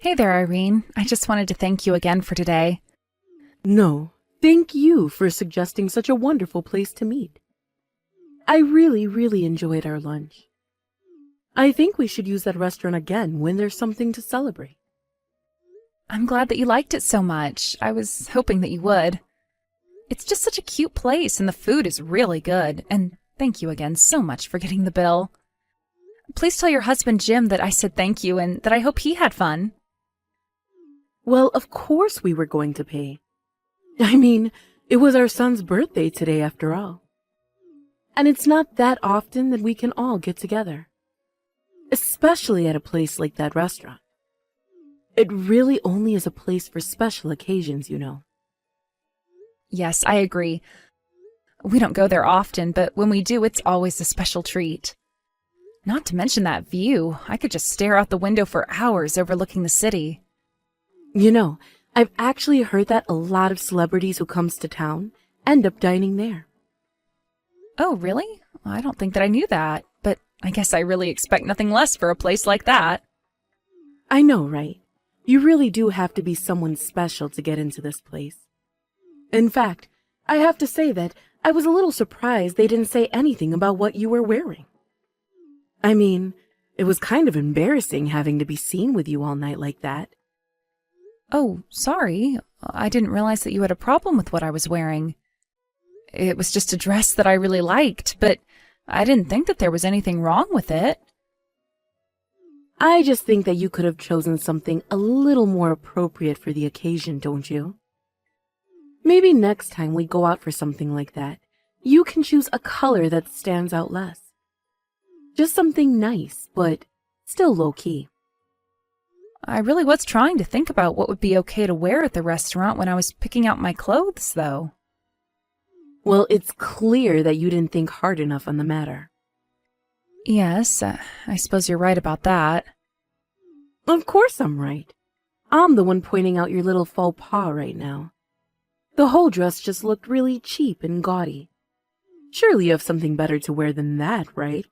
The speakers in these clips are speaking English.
Hey there, Irene. I just wanted to thank you again for today. No, thank you for suggesting such a wonderful place to meet. I really enjoyed our lunch. I think we should use that restaurant again when there's something to celebrate. I'm glad that you liked it so much. I was hoping that you would. It's just such a cute place, and the food is really good. And thank you again so much for getting the bill. Please tell your husband Jim that I said thank you and that I hope he had fun. Well, of course we were going to pay. I mean, it was our son's birthday today after all. And it's not that often that we can all get together. Especially at a place like that restaurant. It really only is a place for special occasions, you know. Yes, I agree. We don't go there often, but when we do, it's always a special treat. Not to mention that view. I could just stare out the window for hours overlooking the city. You know, I've actually heard that a lot of celebrities who comes to town end up dining there. Oh, really? I don't think that I knew that, but I guess I really expect nothing less for a place like that. I know, right? You really do have to be someone special to get into this place. In fact, I have to say that I was a little surprised they didn't say anything about what you were wearing. I mean, it was kind of embarrassing having to be seen with you all night like that. Oh, sorry. I didn't realize that you had a problem with what I was wearing. It was just a dress that I really liked, but I didn't think that there was anything wrong with it. I just think that you could have chosen something a little more appropriate for the occasion, don't you? Maybe next time we go out for something like that, you can choose a color that stands out less. Just something nice, but still low-key. I really was trying to think about what would be okay to wear at the restaurant when I was picking out my clothes, though. Well, it's clear that you didn't think hard enough on the matter. Yes, I suppose you're right about that. Of course I'm right. I'm the one pointing out your little faux pas right now. The whole dress just looked really cheap and gaudy. Surely you have something better to wear than that, right?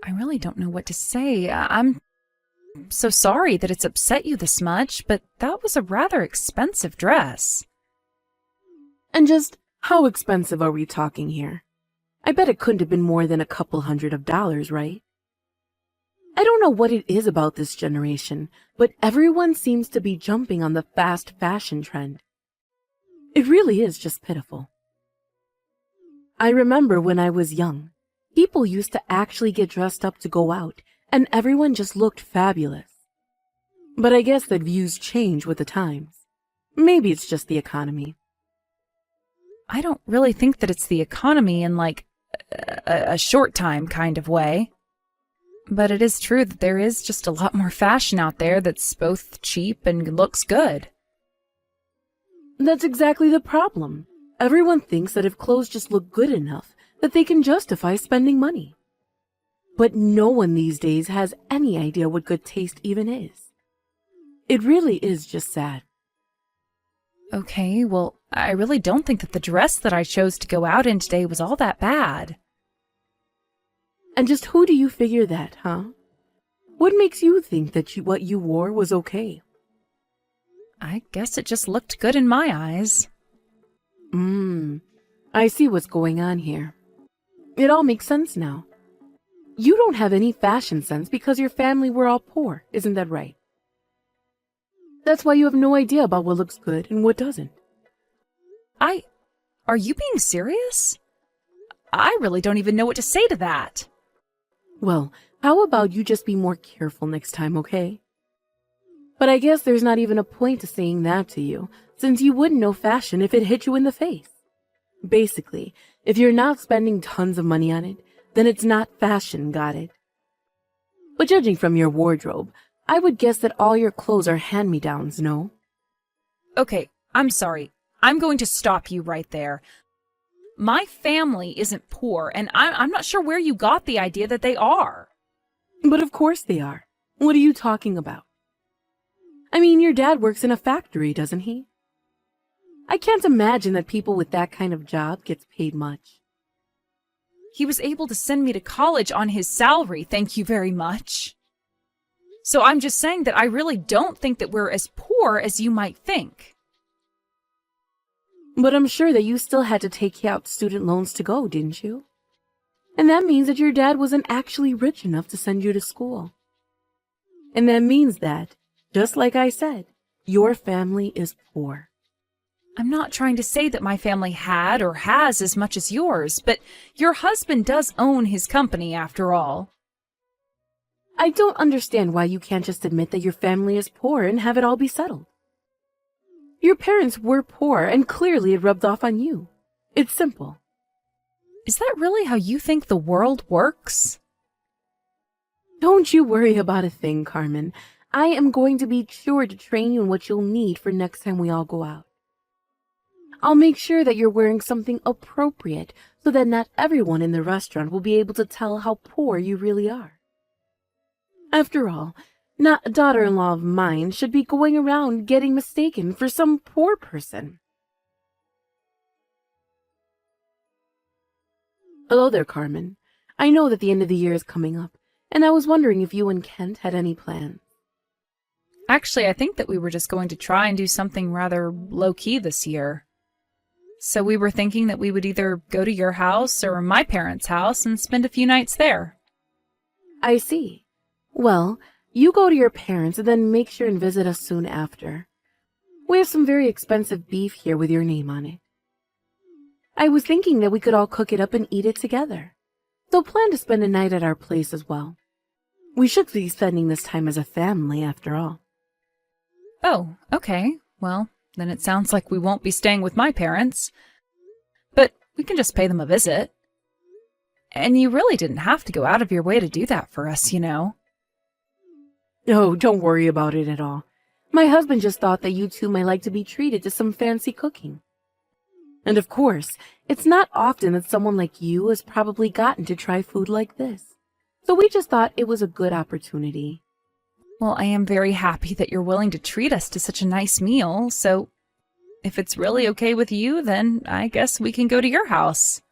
I really don't know what to say. I'm so sorry that it's upset you this much, but that was a rather expensive dress. And just how expensive are we talking here? I bet it couldn't have been more than a couple $100s, right? I don't know what it is about this generation, but everyone seems to be jumping on the fast fashion trend. It really is just pitiful. I remember when I was young, people used to actually get dressed up to go out, and everyone just looked fabulous. But I guess that views change with the times. Maybe it's just the economy. I don't really think that it's the economy in, like, a short time kind of way. But it is true that there is just a lot more fashion out there that's both cheap and looks good. That's exactly the problem. Everyone thinks that if clothes just look good enough, that they can justify spending money. But no one these days has any idea what good taste even is. It really is just sad. Okay, well, I really don't think that the dress that I chose to go out in today was all that bad. And just who do you figure that, huh? What makes you think that what you wore was okay? I guess it just looked good in my eyes. I see what's going on here. It all makes sense now. You don't have any fashion sense because your family were all poor, isn't that right? That's why you have no idea about what looks good and what doesn't. Are you being serious? I really don't even know what to say to that. Well, how about you just be more careful next time, okay? But I guess there's not even a point to saying that to you, since you wouldn't know fashion if it hit you in the face. Basically, if you're not spending tons of money on it, then it's not fashion, got it? But judging from your wardrobe, I would guess that all your clothes are hand-me-downs, no? Okay, I'm sorry. I'm going to stop you right there. My family isn't poor, and I'm not sure where you got the idea that they are. But of course they are. What are you talking about? I mean, your dad works in a factory, doesn't he? I can't imagine that people with that kind of job gets paid much. He was able to send me to college on his salary, thank you very much. So I'm just saying that I really don't think that we're as poor as you might think. But I'm sure that you still had to take out student loans to go, didn't you? And that means that your dad wasn't actually rich enough to send you to school. And that means that, just like I said, your family is poor. I'm not trying to say that my family had or has as much as yours, but your husband does own his company after all. I don't understand why you can't just admit that your family is poor and have it all be settled. Your parents were poor and clearly it rubbed off on you. It's simple. Is that really how you think the world works? Don't you worry about a thing, Carmen. I am going to be sure to train you in what you'll need for next time we all go out. I'll make sure that you're wearing something appropriate so that not everyone in the restaurant will be able to tell how poor you really are. After all, not a daughter-in-law of mine should be going around getting mistaken for some poor person. Hello there, Carmen. I know that the end of the year is coming up, and I was wondering if you and Kent had any plans. Actually, I think that we were just going to try and do something rather low-key this year. So we were thinking that we would either go to your house or my parents' house and spend a few nights there. I see. Well, you go to your parents and then make sure and visit us soon after. We have some very expensive beef here with your name on it. I was thinking that we could all cook it up and eat it together. So plan to spend a night at our place as well. We should be spending this time as a family after all. Oh, okay. Well, then it sounds like we won't be staying with my parents. But we can just pay them a visit. And you really didn't have to go out of your way to do that for us, you know. Oh, don't worry about it at all. My husband just thought that you two might like to be treated to some fancy cooking. And of course, it's not often that someone like you has probably gotten to try food like this. So we just thought it was a good opportunity. Well, I am very happy that you're willing to treat us to such a nice meal, so if it's really okay with you, then I guess we can go to your house.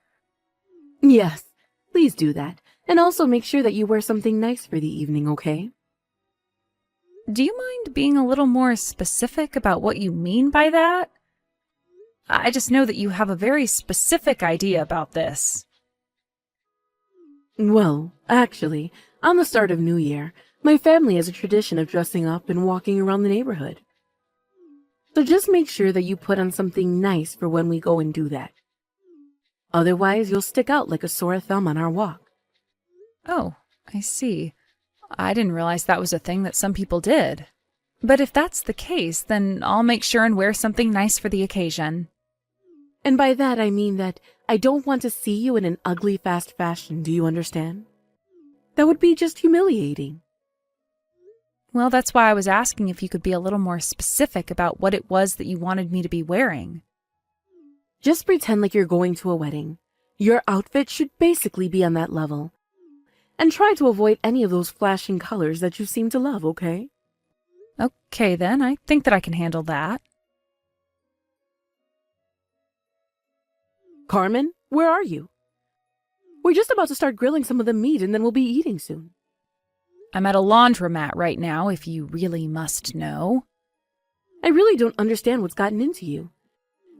Yes, please do that. And also make sure that you wear something nice for the evening, okay? Do you mind being a little more specific about what you mean by that? I just know that you have a very specific idea about this. Well, actually, on the start of New Year, my family has a tradition of dressing up and walking around the neighborhood. So just make sure that you put on something nice for when we go and do that. Otherwise, you'll stick out like a sore thumb on our walk. Oh, I see. I didn't realize that was a thing that some people did. But if that's the case, then I'll make sure and wear something nice for the occasion. And by that I mean that I don't want to see you in an ugly fast fashion, do you understand? That would be just humiliating. Well, that's why I was asking if you could be a little more specific about what it was that you wanted me to be wearing. Just pretend like you're going to a wedding. Your outfit should basically be on that level. And try to avoid any of those flashing colors that you seem to love, okay? Okay, then. I think that I can handle that. Carmen, where are you? We're just about to start grilling some of the meat and then we'll be eating soon. I'm at a laundromat right now, if you really must know. I really don't understand what's gotten into you.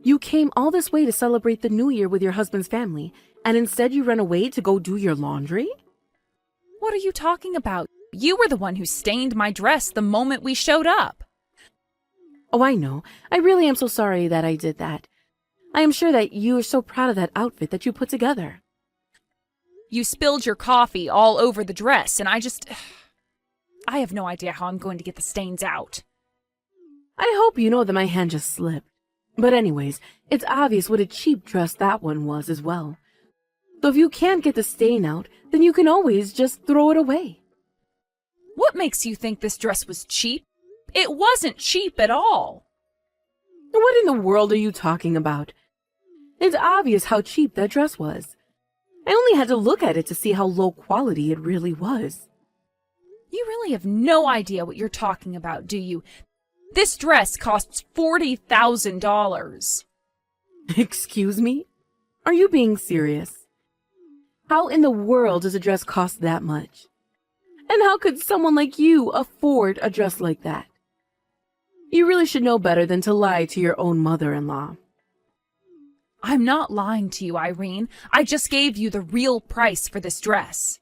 You came all this way to celebrate the New Year with your husband's family, and instead you run away to go do your laundry? What are you talking about? You were the one who stained my dress the moment we showed up. Oh, I know. I really am so sorry that I did that. I am sure that you are so proud of that outfit that you put together. You spilled your coffee all over the dress, and I have no idea how I'm going to get the stains out. I hope you know that my hand just slipped. But anyways, it's obvious what a cheap dress that one was as well. So if you can't get the stain out, then you can always just throw it away. What makes you think this dress was cheap? It wasn't cheap at all. What in the world are you talking about? It's obvious how cheap that dress was. I only had to look at it to see how low quality it really was. You really have no idea what you're talking about, do you? This dress costs $40,000. Excuse me? Are you being serious? How in the world does a dress cost that much? And how could someone like you afford a dress like that? You really should know better than to lie to your own mother-in-law. I'm not lying to you, Irene. I just gave you the real price for this dress.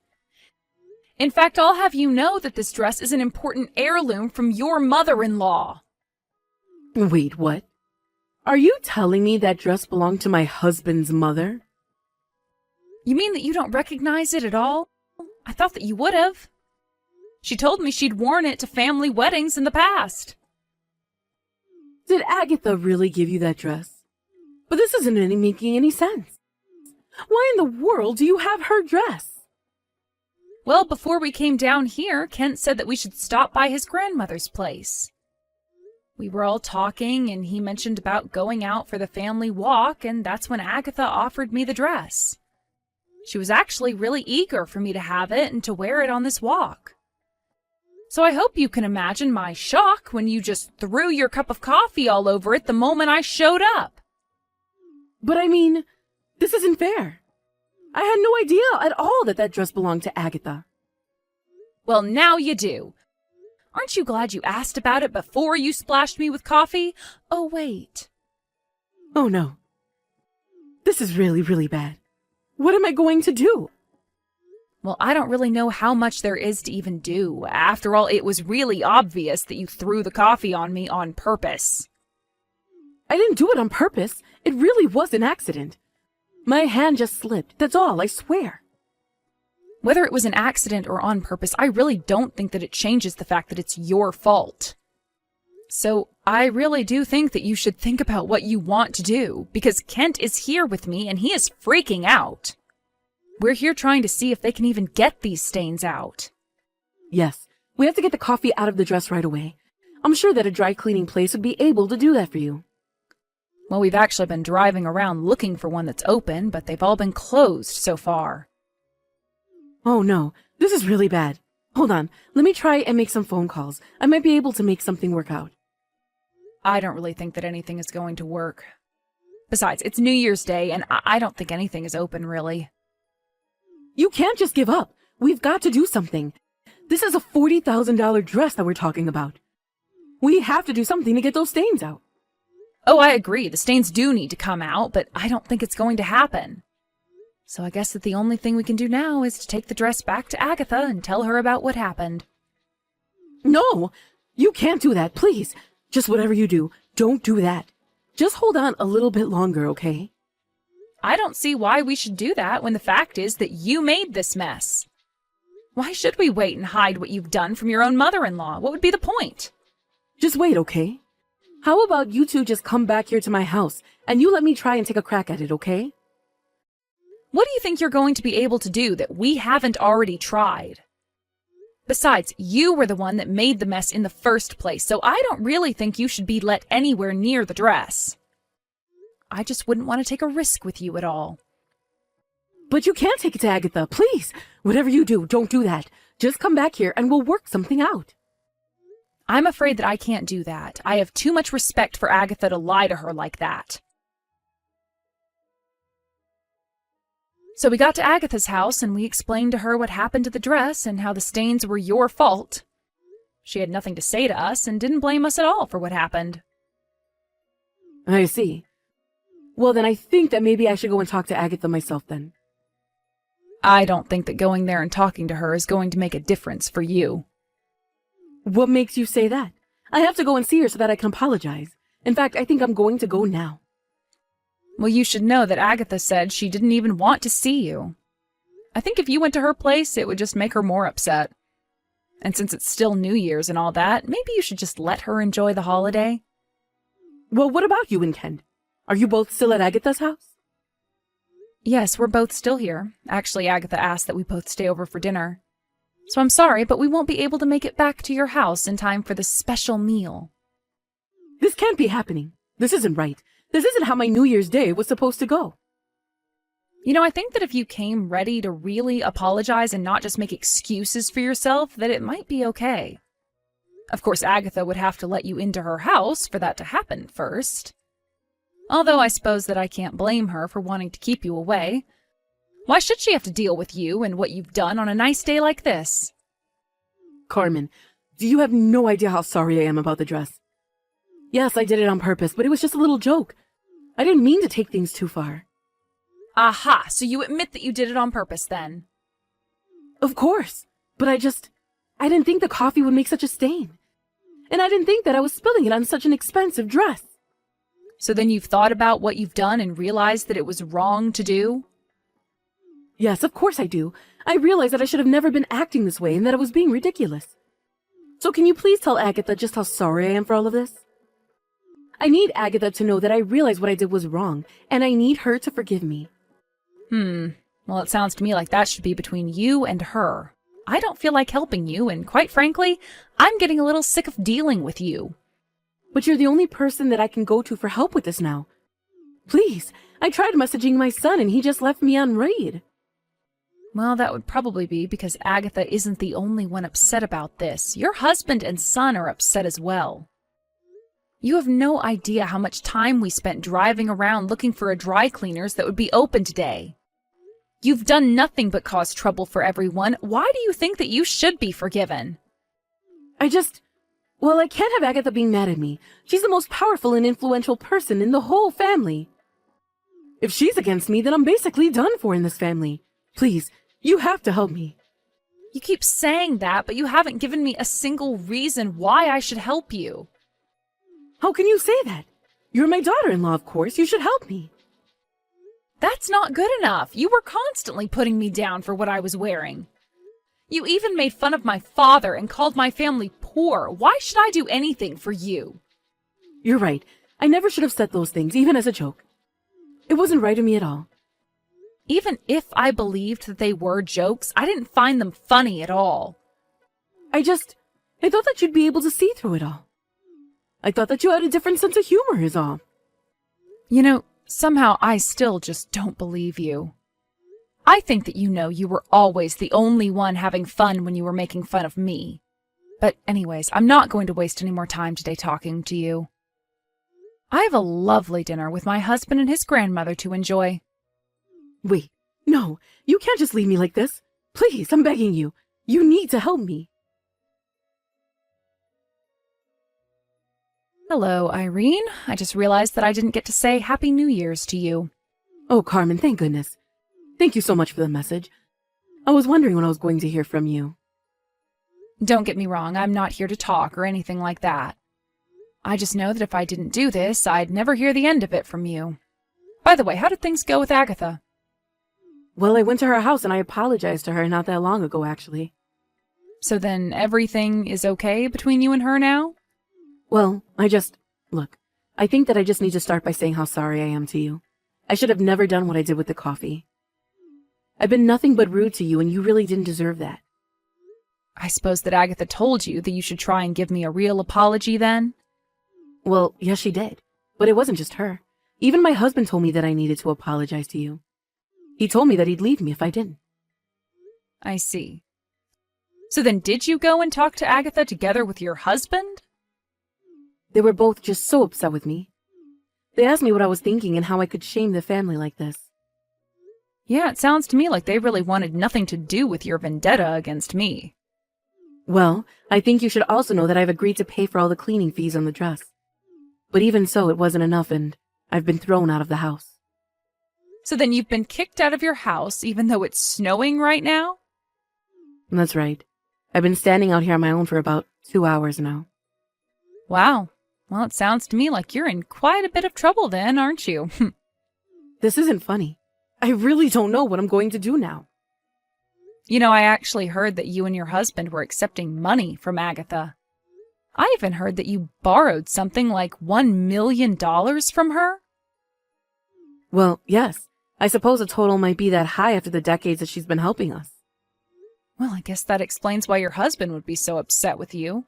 In fact, I'll have you know that this dress is an important heirloom from your mother-in-law. Wait, what? Are you telling me that dress belonged to my husband's mother? You mean that you don't recognize it at all? I thought that you would have. She told me she'd worn it to family weddings in the past. Did Agatha really give you that dress? But this isn't making any sense. Why in the world do you have her dress? Well, before we came down here, Kent said that we should stop by his grandmother's place. We were all talking, and he mentioned about going out for the family walk, and that's when Agatha offered me the dress. She was actually really eager for me to have it and to wear it on this walk. So I hope you can imagine my shock when you just threw your cup of coffee all over it the moment I showed up. But I mean, this isn't fair. I had no idea at all that dress belonged to Agatha. Well, now you do. Aren't you glad you asked about it before you splashed me with coffee? Oh, wait. Oh, no. This is really, really bad. What am I going to do? Well, I don't really know how much there is to even do. After all, it was really obvious that you threw the coffee on me on purpose. I didn't do it on purpose. It really was an accident. My hand just slipped. That's all, I swear. Whether it was an accident or on purpose, I really don't think that it changes the fact that it's your fault. So I really do think that you should think about what you want to do, because Kent is here with me and he is freaking out. We're here trying to see if they can even get these stains out. Yes, we have to get the coffee out of the dress right away. I'm sure that a dry cleaning place would be able to do that for you. Well, we've actually been driving around looking for one that's open, but they've all been closed so far. Oh no, this is really bad. Hold on, let me try and make some phone calls. I might be able to make something work out. I don't really think that anything is going to work. Besides, it's New Year's Day, and I don't think anything is open, really. You can't just give up. We've got to do something. This is a $40,000 dress that we're talking about. We have to do something to get those stains out. Oh, I agree. The stains do need to come out, but I don't think it's going to happen. So I guess that the only thing we can do now is to take the dress back to Agatha and tell her about what happened. No, you can't do that, please. Just whatever you do, don't do that. Just hold on a little bit longer, okay? I don't see why we should do that when the fact is that you made this mess. Why should we wait and hide what you've done from your own mother-in-law? What would be the point? Just wait, okay? How about you two just come back here to my house and you let me try and take a crack at it, okay? What do you think you're going to be able to do that we haven't already tried? Besides, you were the one that made the mess in the first place, so I don't really think you should be let anywhere near the dress. I just wouldn't want to take a risk with you at all. But you can't take it to Agatha, please. Whatever you do, don't do that. Just come back here and we'll work something out. I'm afraid that I can't do that. I have too much respect for Agatha to lie to her like that. So we got to Agatha's house and we explained to her what happened to the dress and how the stains were your fault. She had nothing to say to us and didn't blame us at all for what happened. I see. Well, then I think that maybe I should go and talk to Agatha myself then. I don't think that going there and talking to her is going to make a difference for you. What makes you say that? I have to go and see her so that I can apologize. In fact, I think I'm going to go now. Well, you should know that Agatha said she didn't even want to see you. I think if you went to her place, it would just make her more upset. And since it's still New Year's and all that, maybe you should just let her enjoy the holiday. Well, what about you and Ken? Are you both still at Agatha's house? Yes, we're both still here. Actually, Agatha asked that we both stay over for dinner. So I'm sorry, but we won't be able to make it back to your house in time for the special meal. This can't be happening. This isn't right. This isn't how my New Year's Day was supposed to go. You know, I think that if you came ready to really apologize and not just make excuses for yourself, that it might be okay. Of course, Agatha would have to let you into her house for that to happen first. Although I suppose that I can't blame her for wanting to keep you away. Why should she have to deal with you and what you've done on a nice day like this? Carmen, you have no idea how sorry I am about the dress. Yes, I did it on purpose, but it was just a little joke. I didn't mean to take things too far. Aha, so you admit that you did it on purpose then? Of course, but I didn't think the coffee would make such a stain. And I didn't think that I was spilling it on such an expensive dress. So then you've thought about what you've done and realized that it was wrong to do? Yes, of course I do. I realized that I should have never been acting this way and that I was being ridiculous. So can you please tell Agatha just how sorry I am for all of this? I need Agatha to know that I realized what I did was wrong, and I need her to forgive me. Well, it sounds to me like that should be between you and her. I don't feel like helping you, and quite frankly, I'm getting a little sick of dealing with you. But you're the only person that I can go to for help with this now. Please, I tried messaging my son and he just left me on read. Well, that would probably be because Agatha isn't the only one upset about this. Your husband and son are upset as well. You have no idea how much time we spent driving around looking for a dry cleaners that would be open today. You've done nothing but cause trouble for everyone. Why do you think that you should be forgiven? Well, I can't have Agatha being mad at me. She's the most powerful and influential person in the whole family. If she's against me, then I'm basically done for in this family. Please, you have to help me. You keep saying that, but you haven't given me a single reason why I should help you. How can you say that? You're my daughter-in-law, of course. You should help me. That's not good enough. You were constantly putting me down for what I was wearing. You even made fun of my father and called my family poor. Why should I do anything for you? You're right. I never should have said those things, even as a joke. It wasn't right of me at all. Even if I believed that they were jokes, I didn't find them funny at all. I thought that you'd be able to see through it all. I thought that you had a different sense of humor is all. You know, somehow I still just don't believe you. I think that you were always the only one having fun when you were making fun of me. But anyways, I'm not going to waste any more time today talking to you. I have a lovely dinner with my husband and his grandmother to enjoy. Wait, no, you can't just leave me like this. Please, I'm begging you. You need to help me. Hello, Irene. I just realized that I didn't get to say Happy New Year's to you. Oh, Carmen, thank goodness. Thank you so much for the message. I was wondering when I was going to hear from you. Don't get me wrong, I'm not here to talk or anything like that. I just know that if I didn't do this, I'd never hear the end of it from you. By the way, how did things go with Agatha? Well, I went to her house and I apologized to her not that long ago, actually. So then everything is okay between you and her now? Well, look, I think that I just need to start by saying how sorry I am to you. I should have never done what I did with the coffee. I've been nothing but rude to you and you really didn't deserve that. I suppose that Agatha told you that you should try and give me a real apology then? Well, yes, she did. But it wasn't just her. Even my husband told me that I needed to apologize to you. He told me that he'd leave me if I didn't. I see. So then did you go and talk to Agatha together with your husband? They were both just so upset with me. They asked me what I was thinking and how I could shame the family like this. Yeah, it sounds to me like they really wanted nothing to do with your vendetta against me. Well, I think you should also know that I've agreed to pay for all the cleaning fees on the dress. But even so, it wasn't enough and I've been thrown out of the house. So then you've been kicked out of your house even though it's snowing right now? That's right. I've been standing out here on my own for about 2 hours now. Wow. Well, it sounds to me like you're in quite a bit of trouble then, aren't you? This isn't funny. I really don't know what I'm going to do now. You know, I actually heard that you and your husband were accepting money from Agatha. I even heard that you borrowed something like $1 million from her. Well, yes. I suppose the total might be that high after the decades that she's been helping us. Well, I guess that explains why your husband would be so upset with you.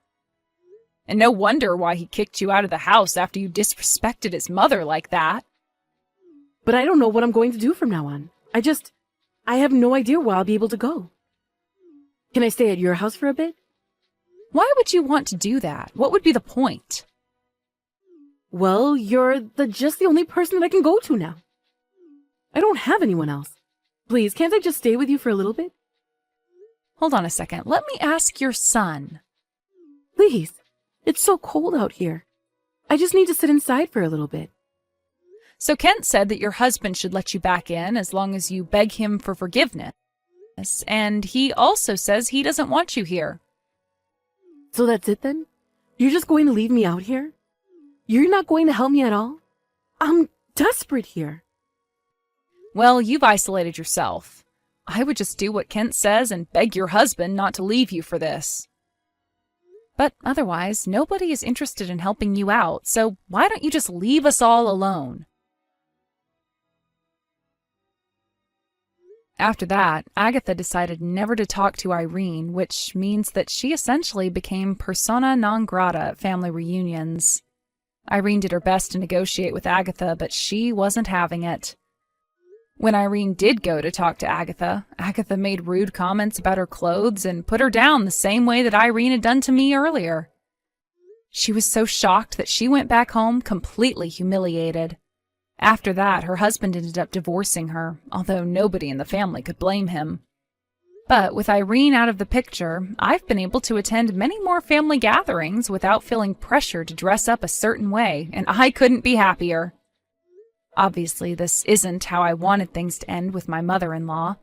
And no wonder why he kicked you out of the house after you disrespected his mother like that. But I don't know what I'm going to do from now on. I have no idea where I'll be able to go. Can I stay at your house for a bit? Why would you want to do that? What would be the point? Well, you're just the only person that I can go to now. I don't have anyone else. Please, can't I just stay with you for a little bit? Hold on a second. Let me ask your son. Please, it's so cold out here. I just need to sit inside for a little bit. So Kent said that your husband should let you back in as long as you beg him for forgiveness. And he also says he doesn't want you here. So that's it then? You're just going to leave me out here? You're not going to help me at all? I'm desperate here. Well, you've isolated yourself. I would just do what Kent says and beg your husband not to leave you for this. But otherwise, nobody is interested in helping you out, so why don't you just leave us all alone? After that, Agatha decided never to talk to Irene, which means that she essentially became persona non grata at family reunions. Irene did her best to negotiate with Agatha, but she wasn't having it. When Irene did go to talk to Agatha, Agatha made rude comments about her clothes and put her down the same way that Irene had done to me earlier. She was so shocked that she went back home completely humiliated. After that, her husband ended up divorcing her, although nobody in the family could blame him. But with Irene out of the picture, I've been able to attend many more family gatherings without feeling pressure to dress up a certain way, and I couldn't be happier. Obviously, this isn't how I wanted things to end with my mother-in-law.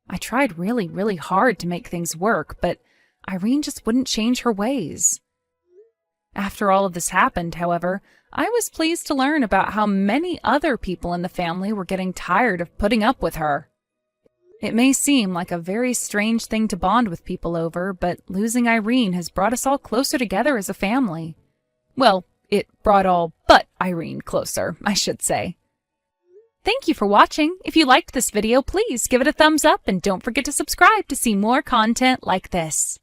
I tried really, really hard to make things work, but Irene just wouldn't change her ways. After all of this happened, however, I was pleased to learn about how many other people in the family were getting tired of putting up with her. It may seem like a very strange thing to bond with people over, but losing Irene has brought us all closer together as a family. Well, it brought all but Irene closer, I should say. Thank you for watching. If you liked this video, please give it a thumbs up and don't forget to subscribe to see more content like this.